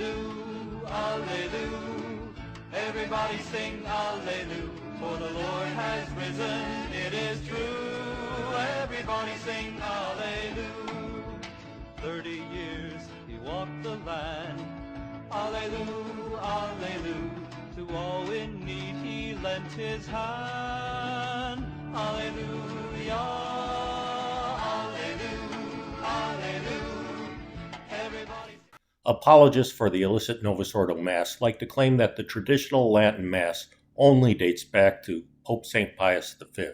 Alleluia, Alleluia. Everybody sing Alleluia, for the Lord has risen, it is true. Everybody sing Alleluia. 30 years he walked the land. Alleluia, Alleluia. To all in need he lent his hand. Alleluia, Alleluia, Alleluia. Everybody. Apologists for the illicit Novus Ordo Mass like to claim that the traditional Latin Mass only dates back to Pope St. Pius V.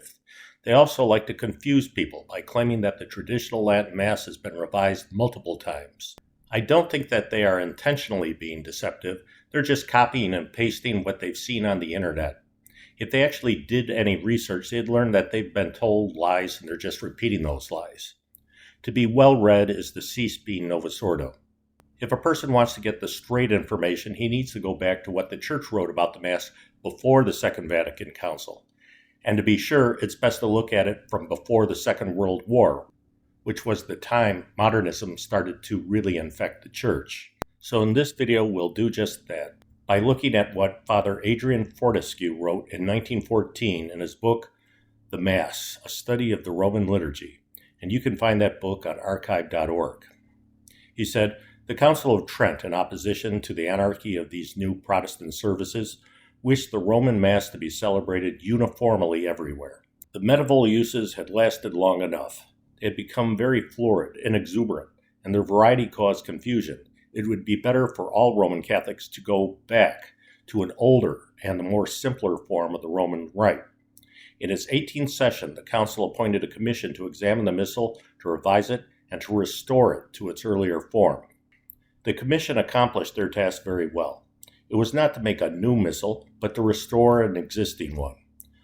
They also like to confuse people by claiming that the traditional Latin Mass has been revised multiple times. I don't think that they are intentionally being deceptive. They're just copying and pasting what they've seen on the internet. If they actually did any research, they'd learn that they've been told lies and they're just repeating those lies. To be well-read is to cease being Novus Ordo. If a person wants to get the straight information, he needs to go back to what the Church wrote about the Mass before the Second Vatican Council. And to be sure, it's best to look at it from before the Second World War, which was the time modernism started to really infect the Church. So in this video, we'll do just that by looking at what Father Adrian Fortescue wrote in 1914 in his book, The Mass, A Study of the Roman Liturgy. And you can find that book on archive.org. He said, "The Council of Trent, in opposition to the anarchy of these new Protestant services, wished the Roman Mass to be celebrated uniformly everywhere. The medieval uses had lasted long enough. They had become very florid and exuberant, and their variety caused confusion. It would be better for all Roman Catholics to go back to an older and a more simpler form of the Roman Rite. In its 18th session, the Council appointed a commission to examine the Missal, to revise it, and to restore it to its earlier form. The commission accomplished their task very well. It was not to make a new Missal, but to restore an existing one,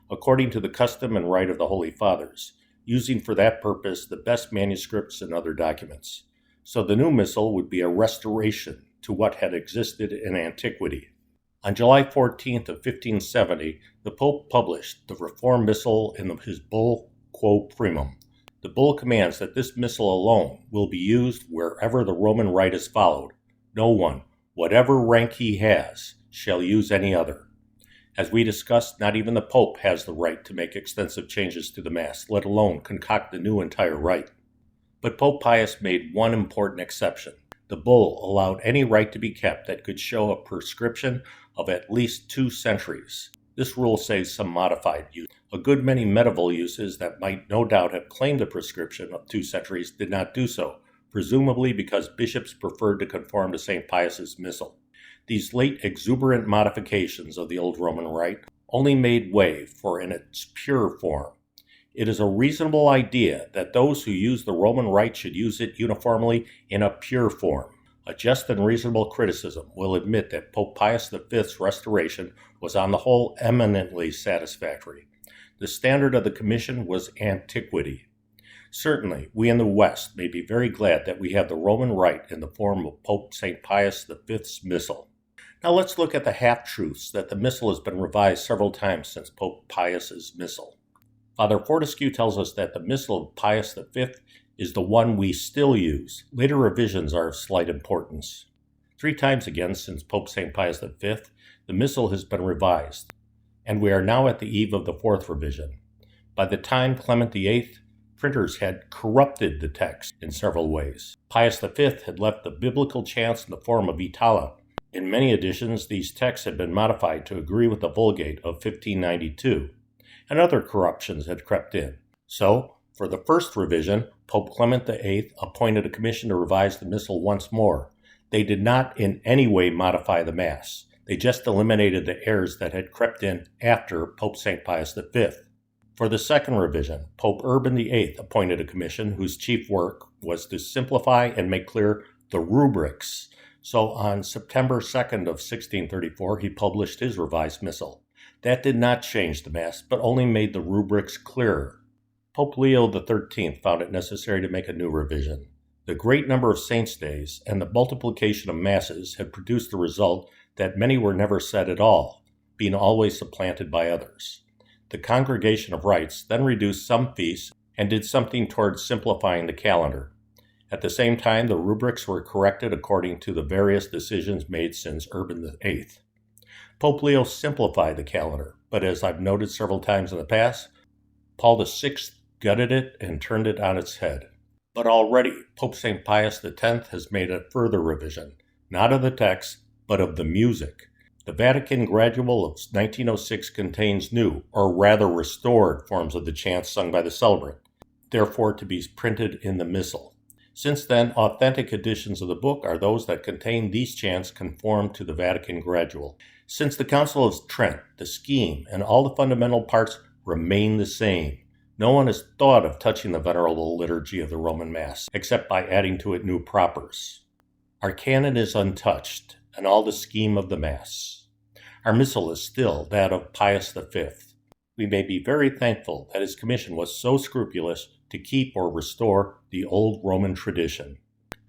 according to the custom and rite of the Holy Fathers, using for that purpose the best manuscripts and other documents. So the new Missal would be a restoration to what had existed in antiquity." On July 14th of 1570, the Pope published the Reformed Missal in his bull Quo Primum. The bull commands that this Missal alone will be used wherever the Roman Rite is followed. No one, whatever rank he has, shall use any other. As we discussed, not even the Pope has the right to make extensive changes to the Mass, let alone concoct a new entire rite. But Pope Pius made one important exception. The bull allowed any rite to be kept that could show a prescription of at least 2 centuries. This rule saves some modified use. A good many medieval uses that might no doubt have claimed a prescription of 2 centuries did not do so, presumably because bishops preferred to conform to St. Pius's Missal. These late exuberant modifications of the old Roman Rite only made way for in its pure form. It is a reasonable idea that those who use the Roman Rite should use it uniformly in a pure form. A just and reasonable criticism will admit that Pope Pius V's restoration was on the whole eminently satisfactory. The standard of the Commission was antiquity. Certainly, we in the West may be very glad that we have the Roman Rite in the form of Pope St. Pius V's Missal. Now let's look at the half-truths that the Missal has been revised several times since Pope Pius's Missal. Father Fortescue tells us that the Missal of Pius V is the one we still use. Later revisions are of slight importance. 3 times again since Pope St. Pius V, the Missal has been revised, and we are now at the eve of the 4th revision. By the time Clement VIII, printers had corrupted the text in several ways. Pius V had left the biblical chants in the form of Itala. In many editions, these texts had been modified to agree with the Vulgate of 1592, and other corruptions had crept in. So, for the 1st revision, Pope Clement VIII appointed a commission to revise the Missal once more. They did not in any way modify the Mass. They just eliminated the errors that had crept in after Pope St. Pius V. For the 2nd revision, Pope Urban VIII appointed a commission whose chief work was to simplify and make clear the rubrics. So on September 2nd of 1634, he published his revised Missal. That did not change the Mass, but only made the rubrics clearer. Pope Leo XIII found it necessary to make a new revision. The great number of saints' days and the multiplication of Masses had produced the result that many were never said at all, being always supplanted by others. The Congregation of Rites then reduced some feasts and did something towards simplifying the calendar. At the same time, the rubrics were corrected according to the various decisions made since Urban VIII. Pope Leo simplified the calendar, but as I've noted several times in the past, Paul VI gutted it and turned it on its head. But already, Pope St. Pius X has made a further revision, not of the text, but of the music. The Vatican Gradual of 1906 contains new, or rather restored, forms of the chants sung by the celebrant, therefore to be printed in the Missal. Since then, authentic editions of the book are those that contain these chants conformed to the Vatican Gradual. Since the Council of Trent, the scheme and all the fundamental parts remain the same. No one has thought of touching the venerable liturgy of the Roman Mass, except by adding to it new propers. Our canon is untouched, and all the scheme of the Mass. Our Missal is still that of Pius V. We may be very thankful that his commission was so scrupulous to keep or restore the old Roman tradition.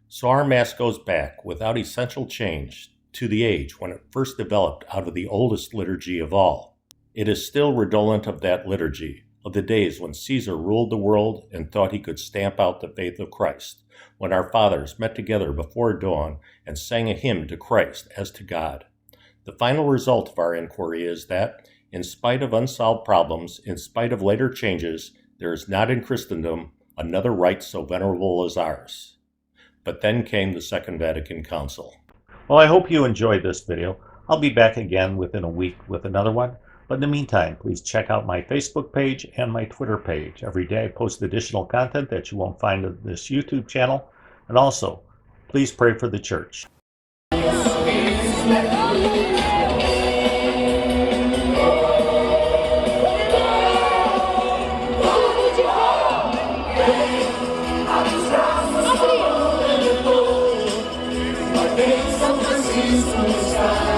So our Mass goes back, without essential change, to the age when it first developed out of the oldest liturgy of all. It is still redolent of that liturgy, of the days when Caesar ruled the world and thought he could stamp out the faith of Christ, when our fathers met together before dawn and sang a hymn to Christ as to God. The final result of our inquiry is that, in spite of unsolved problems, in spite of later changes, there is not in Christendom another rite so venerable as ours. But then came the Second Vatican Council. Well, I hope you enjoyed this video. I'll be back again within a week with another one. But in the meantime, please check out my Facebook page and my Twitter page. Every day I post additional content that you won't find on this YouTube channel. And also, please pray for the church. São Francisco está